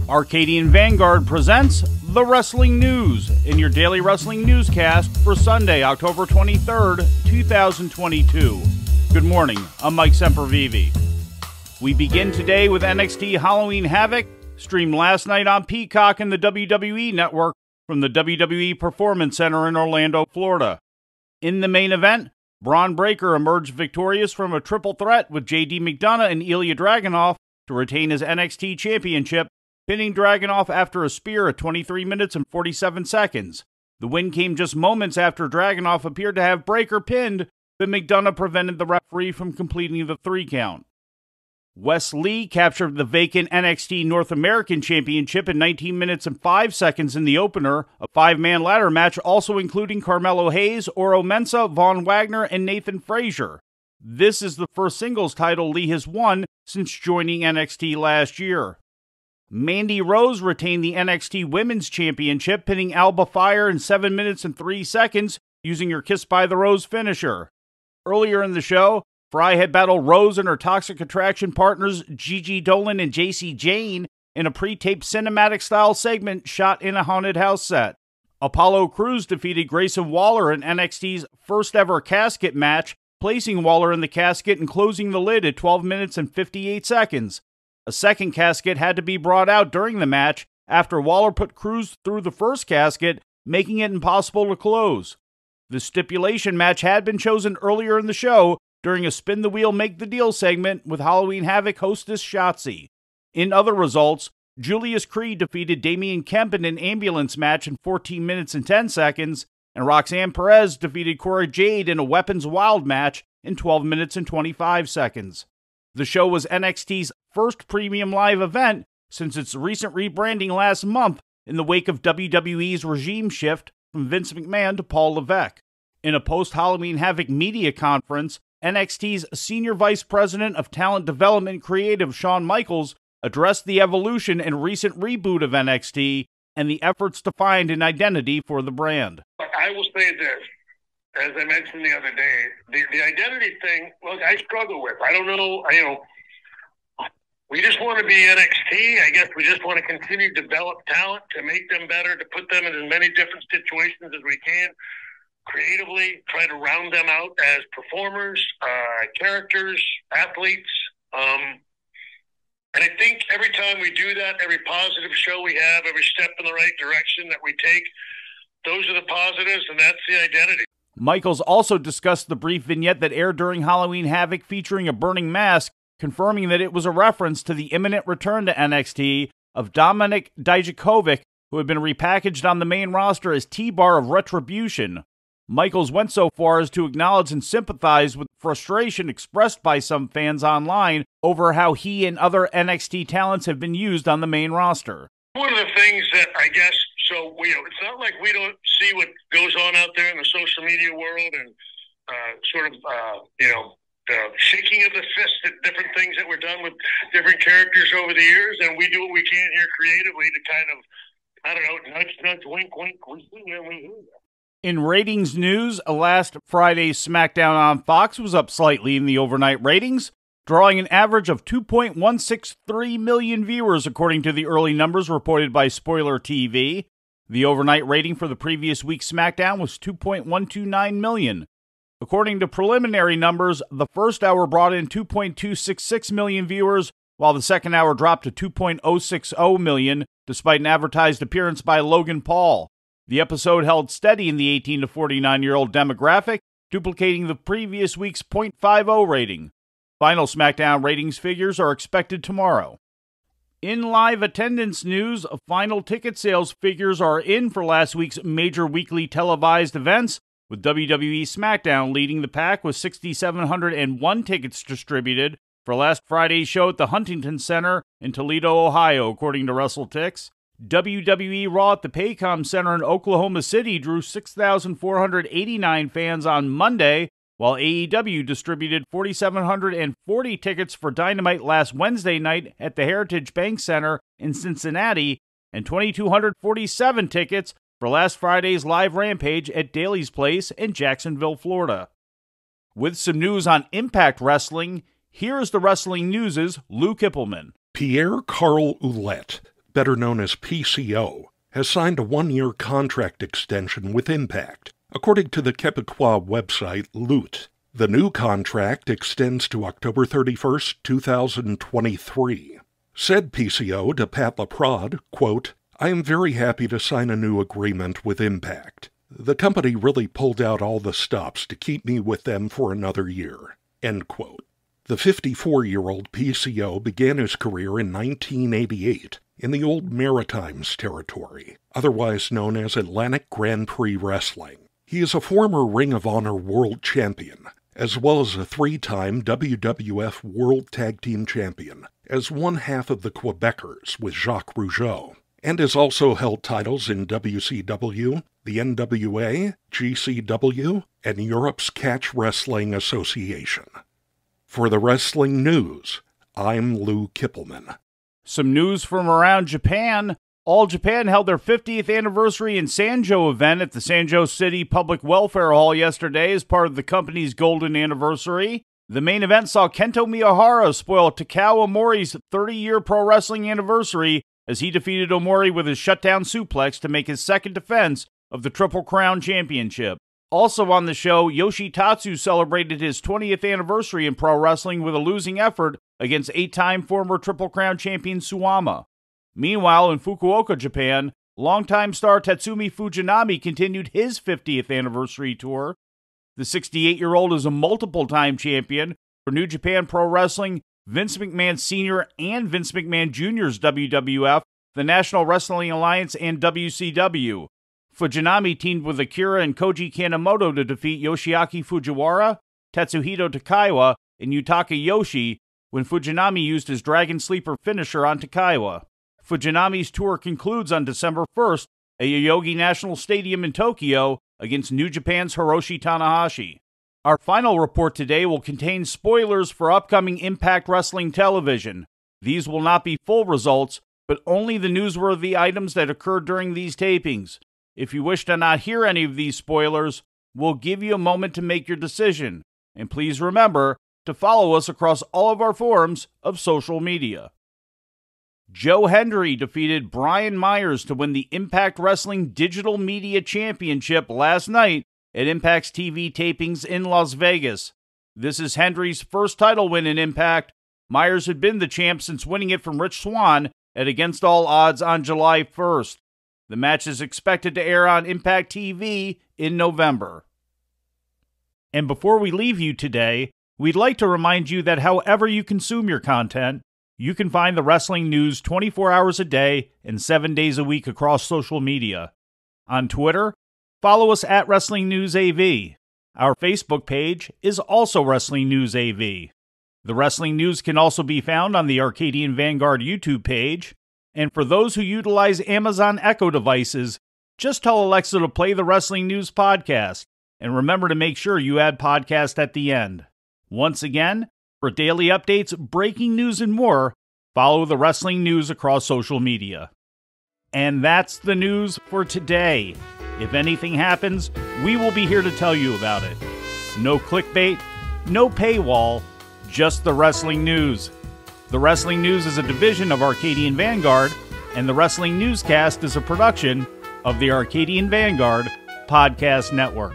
Arcadian Vanguard presents The Wrestling News in your daily wrestling newscast for Sunday, October 23rd, 2022. Good morning, I'm Mike Sempervive. We begin today with NXT Halloween Havoc, streamed last night on Peacock and the WWE Network from the WWE Performance Center in Orlando, Florida. In the main event, Braun Breaker emerged victorious from a triple threat with JD McDonough and Ilya Dragunov to retain his NXT Championship, pinning Dragunov after a spear at 23 minutes and 47 seconds. The win came just moments after Dragunov appeared to have Breaker pinned, but McDonough prevented the referee from completing the 3 count. Wes Lee captured the vacant NXT North American Championship in 19 minutes and 5 seconds in the opener, a 5-man ladder match also including Carmelo Hayes, Oro Mensah, Von Wagner, and Nathan Frazier. This is the first singles title Lee has won since joining NXT last year. Mandy Rose retained the NXT Women's Championship, pinning Alba Fire in 7 minutes and 3 seconds using her Kiss by the Rose finisher. Earlier in the show, Fry had battled Rose and her Toxic Attraction partners Gigi Dolan and Jayce Jane in a pre-taped cinematic-style segment shot in a haunted house set. Apollo Crews defeated Grayson Waller in NXT's first-ever casket match, placing Waller in the casket and closing the lid at 12 minutes and 58 seconds. A second casket had to be brought out during the match after Waller put Crews through the first casket, making it impossible to close. The stipulation match had been chosen earlier in the show during a Spin the Wheel Make the Deal segment with Halloween Havoc hostess Shotzi. In other results, Julius Creed defeated Damian Kemp in an ambulance match in 14 minutes and 10 seconds, and Roxanne Perez defeated Cora Jade in a Weapons Wild match in 12 minutes and 25 seconds. The show was NXT's first premium live event since its recent rebranding last month in the wake of WWE's regime shift from Vince McMahon to Paul Levesque. In a post-Halloween Havoc media conference, NXT's Senior Vice President of Talent Development Creative Shawn Michaels addressed the evolution and recent reboot of NXT and the efforts to find an identity for the brand. I will say this. As I mentioned the other day, the identity thing, look, I struggle with. I don't know, we just want to be NXT. I guess we just want to continue to develop talent, to make them better, to put them in as many different situations as we can, creatively, try to round them out as performers, characters, athletes. And I think every time we do that, every positive show we have, every step in the right direction that we take, those are the positives, and that's the identity. Michaels also discussed the brief vignette that aired during Halloween Havoc featuring a burning mask, confirming that it was a reference to the imminent return to NXT of Dominik Dijakovic, who had been repackaged on the main roster as T-Bar of Retribution. Michaels went so far as to acknowledge and sympathize with frustration expressed by some fans online over how he and other NXT talents have been used on the main roster. One of the things that I guess, it's not like we don't see what goes on out there in the social media world and the shaking of the fist at different things that were done with different characters over the years, and we do what we can here creatively to kind of, nudge, wink, we see and we hear that. In ratings news, last Friday's SmackDown on Fox was up slightly in the overnight ratings, drawing an average of 2.163 million viewers according to the early numbers reported by Spoiler TV. The overnight rating for the previous week's SmackDown was 2.129 million. According to preliminary numbers, the first hour brought in 2.266 million viewers, while the second hour dropped to 2.060 million, despite an advertised appearance by Logan Paul. The episode held steady in the 18 to 49-year-old demographic, duplicating the previous week's .50 rating. Final SmackDown ratings figures are expected tomorrow. In live attendance news, final ticket sales figures are in for last week's major weekly televised events, with WWE SmackDown leading the pack with 6,701 tickets distributed for last Friday's show at the Huntington Center in Toledo, Ohio, according to WrestleTix. WWE Raw at the Paycom Center in Oklahoma City drew 6,489 fans on Monday, while AEW distributed 4,740 tickets for Dynamite last Wednesday night at the Heritage Bank Center in Cincinnati, and 2,247 tickets for last Friday's live Rampage at Daly's Place in Jacksonville, Florida. With some news on Impact Wrestling, here's the Wrestling News' Lou Kipilman. Pierre Carl Ouellette, better known as PCO, has signed a one-year contract extension with Impact, according to the Quebecois website Loot. The new contract extends to October 31, 2023. Said PCO to Pat LaPrade, quote, "I am very happy to sign a new agreement with Impact. The company really pulled out all the stops to keep me with them for another year." End quote. The 54-year-old PCO began his career in 1988 in the old Maritimes territory, otherwise known as Atlantic Grand Prix Wrestling. He is a former Ring of Honor World Champion, as well as a 3-time WWF World Tag Team Champion, as one half of the Quebecers with Jacques Rougeau, and has also held titles in WCW, the NWA, GCW, and Europe's Catch Wrestling Association. For the Wrestling News, I'm Lou Kipilman. Some news from around Japan. All Japan held their 50th anniversary in Sanjo event at the Sanjo City Public Welfare Hall yesterday as part of the company's golden anniversary. The main event saw Kento Miyahara spoil Takao Omori's 30-year pro wrestling anniversary as he defeated Omori with his shutdown suplex to make his second defense of the Triple Crown Championship. Also on the show, Yoshitatsu celebrated his 20th anniversary in pro wrestling with a losing effort against 8-time former Triple Crown champion Suwama. Meanwhile, in Fukuoka, Japan, longtime star Tatsumi Fujinami continued his 50th anniversary tour. The 68-year-old is a multiple-time champion for New Japan Pro Wrestling, Vince McMahon Sr. and Vince McMahon Jr.'s WWF, the National Wrestling Alliance, and WCW. Fujinami teamed with Akira and Koji Kanemoto to defeat Yoshiaki Fujiwara, Tatsuhito Takaiwa, and Yutaka Yoshi when Fujinami used his Dragon Sleeper finisher on Takaiwa. Fujinami's tour concludes on December 1st at Yoyogi National Stadium in Tokyo against New Japan's Hiroshi Tanahashi. Our final report today will contain spoilers for upcoming Impact Wrestling television. These will not be full results, but only the newsworthy items that occurred during these tapings. If you wish to not hear any of these spoilers, we'll give you a moment to make your decision. And please remember to follow us across all of our forms of social media. Joe Hendry defeated Brian Myers to win the Impact Wrestling Digital Media Championship last night at Impact's TV tapings in Las Vegas. This is Hendry's first title win in Impact. Myers had been the champ since winning it from Rich Swann at Against All Odds on July 1st. The match is expected to air on Impact TV in November. And before we leave you today, we'd like to remind you that however you consume your content, you can find the wrestling news 24 hours a day and 7 days a week across social media. On Twitter, follow us at Wrestling News AV. Our Facebook page is also Wrestling News AV. The Wrestling News can also be found on the Arcadian Vanguard YouTube page. And for those who utilize Amazon Echo devices, just tell Alexa to play the Wrestling News podcast. And remember to make sure you add podcast at the end. Once again, for daily updates, breaking news, and more, follow the Wrestling News across social media. And that's the news for today. If anything happens, we will be here to tell you about it. No clickbait, no paywall, just the Wrestling News. The Wrestling News is a division of Arcadian Vanguard, and the Wrestling Newscast is a production of the Arcadian Vanguard Podcast Network.